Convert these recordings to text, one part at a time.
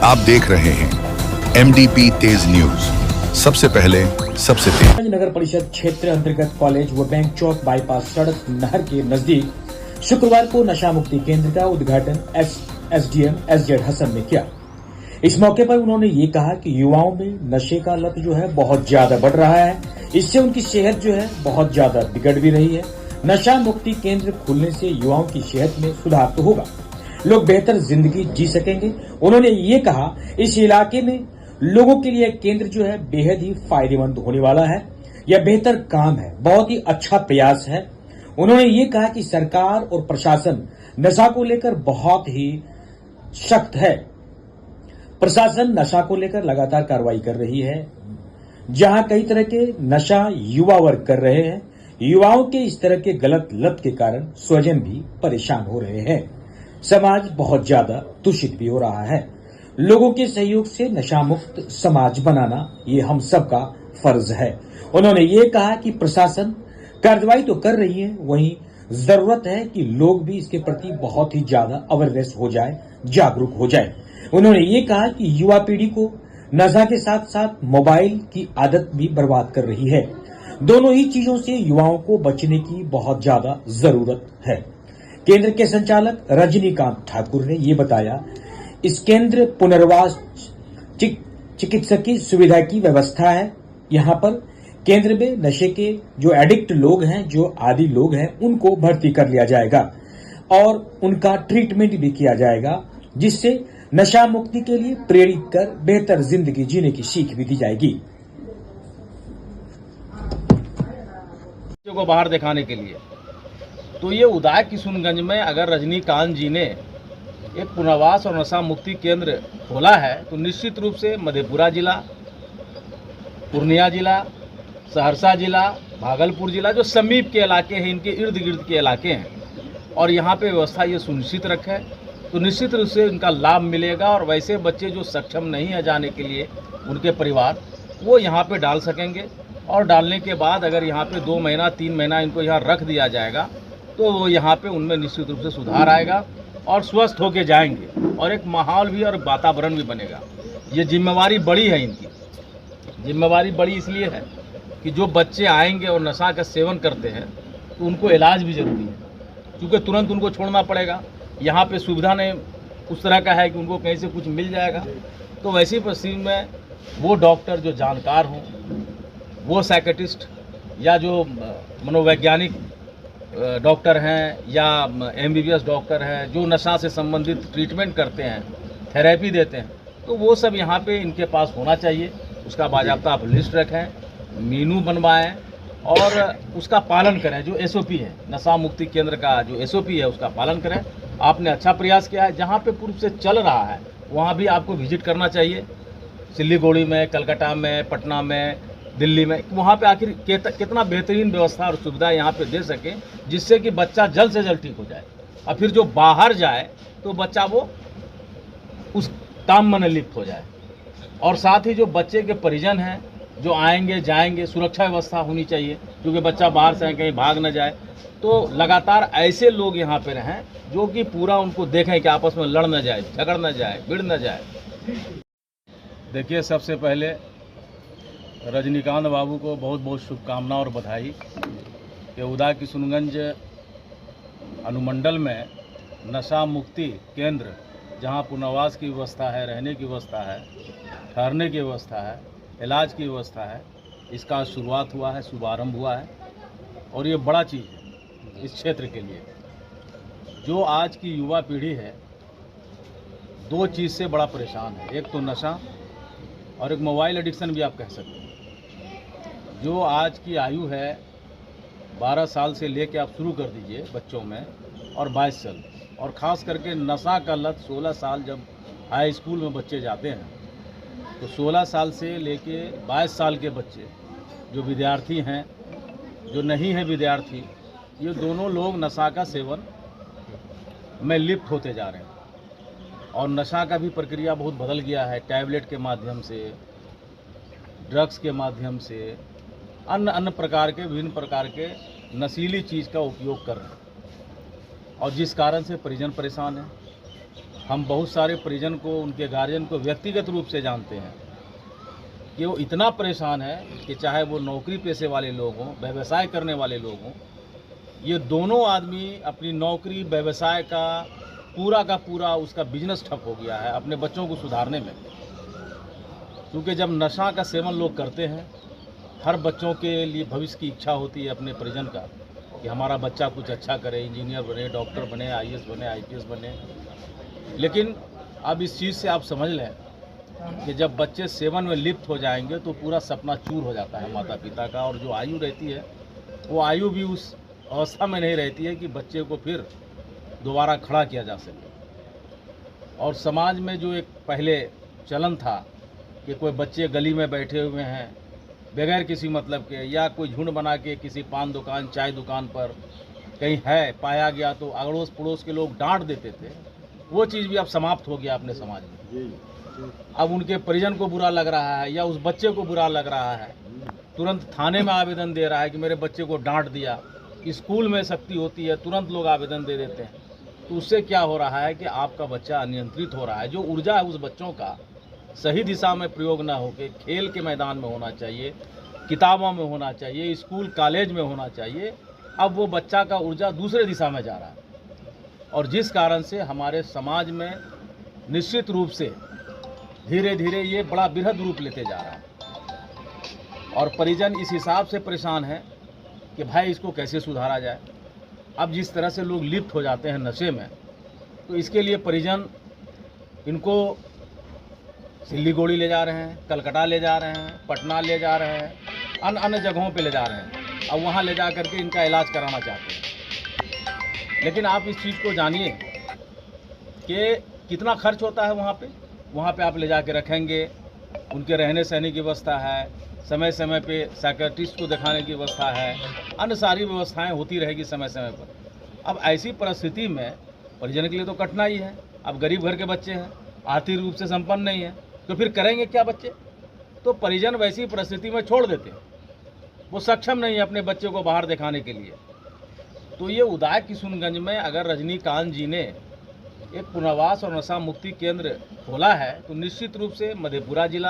आप देख रहे हैं MDP तेज न्यूज, सबसे पहले सबसे तेज। नगर परिषद क्षेत्र अंतर्गत कॉलेज व बैंक चौक बाईपास सड़क नहर के नजदीक शुक्रवार को नशा मुक्ति केंद्र का उद्घाटन SDM SZ हसन ने किया। इस मौके पर उन्होंने ये कहा कि युवाओं में नशे का लत जो है बहुत ज्यादा बढ़ रहा है, इससे उनकी सेहत जो है बहुत ज्यादा बिगड़ भी रही है। नशा मुक्ति केंद्र खुलने से युवाओं की सेहत में सुधार तो होगा, लोग बेहतर जिंदगी जी सकेंगे। उन्होंने ये कहा इस इलाके में लोगों के लिए केंद्र जो है बेहद ही फायदेमंद होने वाला है। यह बेहतर काम है, बहुत ही अच्छा प्रयास है। उन्होंने ये कहा कि सरकार और प्रशासन नशा को लेकर बहुत ही सख्त है। प्रशासन नशा को लेकर लगातार कार्रवाई कर रही है। जहां कई तरह के नशा युवा वर्ग कर रहे हैं, युवाओं के इस तरह के गलत लत के कारण स्वजन भी परेशान हो रहे हैं। समाज बहुत ज्यादा दूषित भी हो रहा है। लोगों के सहयोग से नशा मुक्त समाज बनाना ये हम सबका फर्ज है। उन्होंने ये कहा कि प्रशासन कार्रवाई तो कर रही है, वहीं जरूरत है कि लोग भी इसके प्रति बहुत ही ज्यादा अवेयरनेस हो जाए, जागरूक हो जाए। उन्होंने ये कहा कि युवा पीढ़ी को नशा के साथ साथ मोबाइल की आदत भी बर्बाद कर रही है। दोनों ही चीजों से युवाओं को बचने की बहुत ज्यादा जरूरत है। केंद्र के संचालक रजनीकांत ठाकुर ने ये बताया, इस केंद्र पुनर्वास चिकित्सकीय सुविधा की व्यवस्था है। यहाँ पर केंद्र में नशे के जो एडिक्ट लोग हैं, जो आदी लोग हैं, उनको भर्ती कर लिया जाएगा और उनका ट्रीटमेंट भी किया जाएगा, जिससे नशा मुक्ति के लिए प्रेरित कर बेहतर जिंदगी जीने की सीख भी दी जाएगी। को बाहर दिखाने के लिए तो ये उदय किशुनगंज में अगर रजनीकांत जी ने एक पुनर्वास और नशा मुक्ति केंद्र खोला है तो निश्चित रूप से मधेपुरा जिला, पूर्णिया जिला, सहरसा जिला, भागलपुर जिला जो समीप के इलाके हैं, इनके इर्द गिर्द के इलाके हैं और यहाँ पे व्यवस्था ये सुनिश्चित रखे तो निश्चित रूप से इनका लाभ मिलेगा। और वैसे बच्चे जो सक्षम नहीं है जाने के लिए, उनके परिवार वो यहाँ पे डाल सकेंगे और डालने के बाद अगर यहाँ पे 2 महीना 3 महीना इनको यहाँ रख दिया जाएगा तो वो यहाँ पे उनमें निश्चित रूप से सुधार आएगा और स्वस्थ होके जाएंगे और एक माहौल भी और वातावरण भी बनेगा। ये जिम्मेवारी बड़ी है, इनकी जिम्मेवारी बड़ी इसलिए है कि जो बच्चे आएंगे और नशा का सेवन करते हैं तो उनको इलाज भी ज़रूरी है, क्योंकि तुरंत उनको छोड़ना पड़ेगा। यहाँ पे सुविधा नहीं उस तरह का है कि उनको कहीं से कुछ मिल जाएगा। तो वैसी परिस्थिति में वो डॉक्टर जो जानकार हों, वो साइकेट्रिस्ट या जो मनोवैज्ञानिक डॉक्टर हैं या MBBS डॉक्टर हैं जो नशा से संबंधित ट्रीटमेंट करते हैं, थेरेपी देते हैं, तो वो सब यहाँ पे इनके पास होना चाहिए। उसका बाकायदा आप लिस्ट रखें, मेनू बनवाएं और उसका पालन करें। जो SOP है, नशा मुक्ति केंद्र का जो SOP है उसका पालन करें। आपने अच्छा प्रयास किया है। जहाँ पे पूर्व से चल रहा है वहाँ भी आपको विजिट करना चाहिए, सिल्लीगुड़ी में, कलकत्ता में, पटना में, दिल्ली में, वहाँ पे आखिर कितना बेहतरीन व्यवस्था और सुविधा यहाँ पे दे सके जिससे कि बच्चा जल्द से जल्द ठीक हो जाए और फिर जो बाहर जाए तो बच्चा वो उस काम में लिप्त हो जाए। और साथ ही जो बच्चे के परिजन हैं जो आएंगे जाएंगे, सुरक्षा व्यवस्था होनी चाहिए, क्योंकि बच्चा बाहर से कहीं भाग न जाए। तो लगातार ऐसे लोग यहाँ पे रहें जो कि पूरा उनको देखें कि आपस में लड़ न जाए, झगड़ न जाए, भिड़ न जाए। देखिए, सबसे पहले रजनीकांत बाबू को बहुत बहुत शुभकामनाएं और बधाई कि उदय किशुनगंज अनुमंडल में नशा मुक्ति केंद्र, जहां पुनर्वास की व्यवस्था है, रहने की व्यवस्था है, ठहरने की व्यवस्था है, इलाज की व्यवस्था है, इसका शुरुआत हुआ है, शुभारंभ हुआ है। और ये बड़ा चीज़ है इस क्षेत्र के लिए। जो आज की युवा पीढ़ी है, 2 चीज़ से बड़ा परेशान है, एक तो नशा और एक मोबाइल एडिक्शन भी आप कह सकते हैं। जो आज की आयु है 12 साल से लेके आप शुरू कर दीजिए बच्चों में, और 22 साल, और ख़ास करके नशा का लत 16 साल जब हाई स्कूल में बच्चे जाते हैं तो 16 साल से लेके 22 साल के बच्चे जो विद्यार्थी हैं, जो नहीं है विद्यार्थी, ये दोनों लोग नशा का सेवन में लिप्त होते जा रहे हैं। और नशा का भी प्रक्रिया बहुत बदल गया है। टैबलेट के माध्यम से, ड्रग्स के माध्यम से, अन्य प्रकार के विभिन्न प्रकार के नशीली चीज़ का उपयोग कर रहे हैं और जिस कारण से परिजन परेशान है। हम बहुत सारे परिजन को, उनके गार्जियन को व्यक्तिगत रूप से जानते हैं कि वो इतना परेशान है कि चाहे वो नौकरी पेशे वाले लोग हों, व्यवसाय करने वाले लोग हों, ये दोनों आदमी अपनी नौकरी व्यवसाय का पूरा उसका बिजनेस ठप हो गया है अपने बच्चों को सुधारने में। क्योंकि जब नशा का सेवन लोग करते हैं, हर बच्चों के लिए भविष्य की इच्छा होती है अपने परिजन का कि हमारा बच्चा कुछ अच्छा करे, इंजीनियर बने, डॉक्टर बने, आईएएस बने, आईपीएस बने। लेकिन अब इस चीज़ से आप समझ लें कि जब बच्चे सेवन में लिप्त हो जाएंगे तो पूरा सपना चूर हो जाता है माता पिता का, और जो आयु रहती है वो आयु भी उस अवस्था में नहीं रहती है कि बच्चे को फिर दोबारा खड़ा किया जा सके। और समाज में जो एक पहले चलन था कि कोई बच्चे गली में बैठे हुए हैं बगैर किसी मतलब के, या कोई झुंड बना के किसी पान दुकान, चाय दुकान पर कहीं है पाया गया तो अड़ोस पड़ोस के लोग डांट देते थे, वो चीज़ भी अब समाप्त हो गया अपने समाज में। अब उनके परिजन को बुरा लग रहा है या उस बच्चे को बुरा लग रहा है, तुरंत थाने में आवेदन दे रहा है कि मेरे बच्चे को डांट दिया। स्कूल में सख्ती होती है, तुरंत लोग आवेदन दे देते हैं। तो उससे क्या हो रहा है कि आपका बच्चा अनियंत्रित हो रहा है। जो ऊर्जा है उस बच्चों का सही दिशा में प्रयोग ना होकर खेल के मैदान में होना चाहिए, किताबों में होना चाहिए, स्कूल कॉलेज में होना चाहिए। अब वो बच्चा का ऊर्जा दूसरे दिशा में जा रहा है, और जिस कारण से हमारे समाज में निश्चित रूप से धीरे धीरे ये बड़ा बृहद रूप लेते जा रहा है। और परिजन इस हिसाब से परेशान है कि भाई इसको कैसे सुधारा जाए। अब जिस तरह से लोग लिप्त हो जाते हैं नशे में, तो इसके लिए परिजन इनको सिल्लीगुड़ी ले जा रहे हैं, कलकत्ता ले जा रहे हैं, पटना ले जा रहे हैं, अन्य जगहों पे ले जा रहे हैं। अब वहाँ ले जा करके इनका इलाज कराना चाहते हैं। लेकिन आप इस चीज़ को जानिए कि कितना खर्च होता है वहाँ पे आप ले जा के रखेंगे, उनके रहने सहने की व्यवस्था है, समय समय पे साइकियाट्रिस्ट को दिखाने की व्यवस्था है, अन्य सारी व्यवस्थाएं होती रहेगी समय समय पर। अब ऐसी परिस्थिति में परिजन के लिए तो कठिनाई है। अब गरीब घर के बच्चे हैं, आर्थिक रूप से संपन्न नहीं है, तो फिर करेंगे क्या बच्चे? तो परिजन वैसी परिस्थिति में छोड़ देते हैं, वो सक्षम नहीं है अपने बच्चे को बाहर दिखाने के लिए। तो ये उदाय किशुनगंज में अगर रजनीकांत जी ने एक पुनर्वास और नशा मुक्ति केंद्र खोला है, तो निश्चित रूप से मधेपुरा जिला,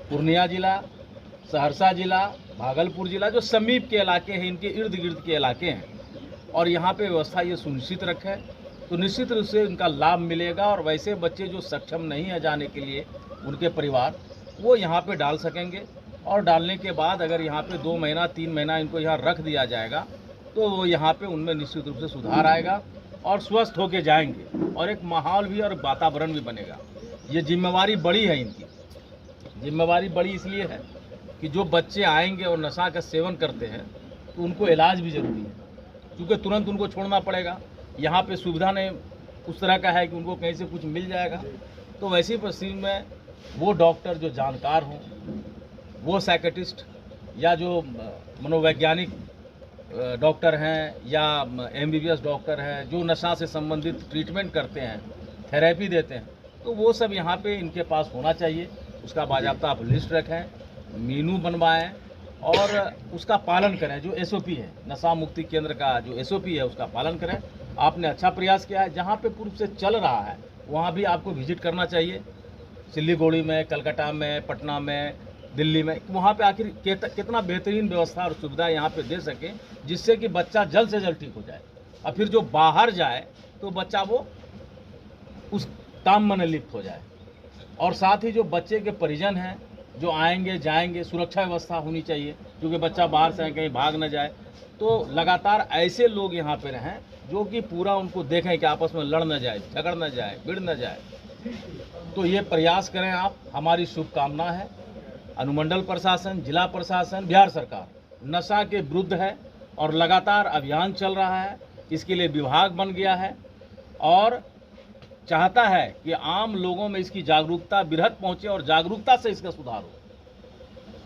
पूर्णिया जिला, सहरसा जिला, भागलपुर जिला, जो समीप के इलाके हैं, इनके इर्द गिर्द के इलाके हैं, और यहाँ पे व्यवस्था ये सुनिश्चित रखे, तो निश्चित रूप से इनका लाभ मिलेगा। और वैसे बच्चे जो सक्षम नहीं है जाने के लिए, उनके परिवार, वो यहाँ पे डाल सकेंगे। और डालने के बाद अगर यहाँ पे 2 महीना 3 महीना इनको यहाँ रख दिया जाएगा, तो वो यहाँ पे उनमें निश्चित रूप से सुधार आएगा और स्वस्थ होके जाएंगे, और एक माहौल भी और वातावरण भी बनेगा। ये जिम्मेवारी बड़ी है इनकी। जिम्मेवारी बड़ी इसलिए है कि जो बच्चे आएंगे और नशा का सेवन करते हैं, तो उनको इलाज भी ज़रूरी है, क्योंकि तुरंत उनको छोड़ना पड़ेगा। यहाँ पे सुविधा नहीं उस तरह का है कि उनको कहीं से कुछ मिल जाएगा। तो वैसी परिस्थिति में वो डॉक्टर जो जानकार हों, वो साइकियाट्रिस्ट या जो मनोवैज्ञानिक डॉक्टर हैं या MBBS डॉक्टर हैं, जो नशा से संबंधित ट्रीटमेंट करते हैं, थेरेपी देते हैं, तो वो सब यहाँ पे इनके पास होना चाहिए। उसका बाकायदा आप लिस्ट रखें, मीनू बनवाएं और उसका पालन करें। जो SOP है, नशा मुक्ति केंद्र का जो SOP है, उसका पालन करें। आपने अच्छा प्रयास किया है। जहाँ पे पूर्व से चल रहा है वहाँ भी आपको विजिट करना चाहिए, सिल्लीगुड़ी में, कलकत्ता में, पटना में, दिल्ली में। वहाँ पे आखिर कितना बेहतरीन व्यवस्था और सुविधा यहाँ पे दे सके, जिससे कि बच्चा जल्द से जल्द ठीक हो जाए, और फिर जो बाहर जाए तो बच्चा वो उस काम में लिप्त हो जाए। और साथ ही जो बच्चे के परिजन हैं, जो आएंगे जाएंगे, सुरक्षा व्यवस्था होनी चाहिए, क्योंकि बच्चा बाहर से कहीं भाग न जाए। तो लगातार ऐसे लोग यहाँ पे रहें जो कि पूरा उनको देखें कि आपस में लड़ न जाए, झगड़ न जाए, भिड़ न जाए। तो ये प्रयास करें आप, हमारी शुभकामना है। अनुमंडल प्रशासन, जिला प्रशासन, बिहार सरकार नशा के विरुद्ध है और लगातार अभियान चल रहा है। इसके लिए विभाग बन गया है और चाहता है कि आम लोगों में इसकी जागरूकता बृहद पहुंचे और जागरूकता से इसका सुधार हो।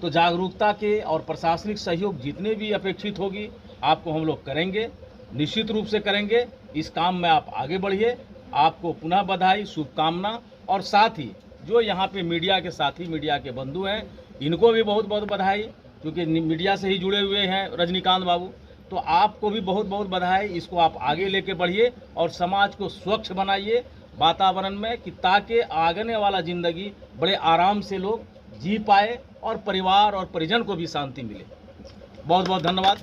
तो जागरूकता के और प्रशासनिक सहयोग जितने भी अपेक्षित होगी, आपको हम लोग करेंगे, निश्चित रूप से करेंगे। इस काम में आप आगे बढ़िए। आपको पुनः बधाई, शुभकामना। और साथ ही जो यहाँ पे मीडिया के साथी, मीडिया के बंधु हैं, इनको भी बहुत बहुत बधाई, क्योंकि मीडिया से ही जुड़े हुए हैं रजनीकांत बाबू। तो आपको भी बहुत बहुत बधाई। इसको आप आगे लेके बढ़िए और समाज को स्वच्छ बनाइए वातावरण में, कि ताकि आगने वाला ज़िंदगी बड़े आराम से लोग जी पाए और परिवार और परिजन को भी शांति मिले। बहुत बहुत धन्यवाद।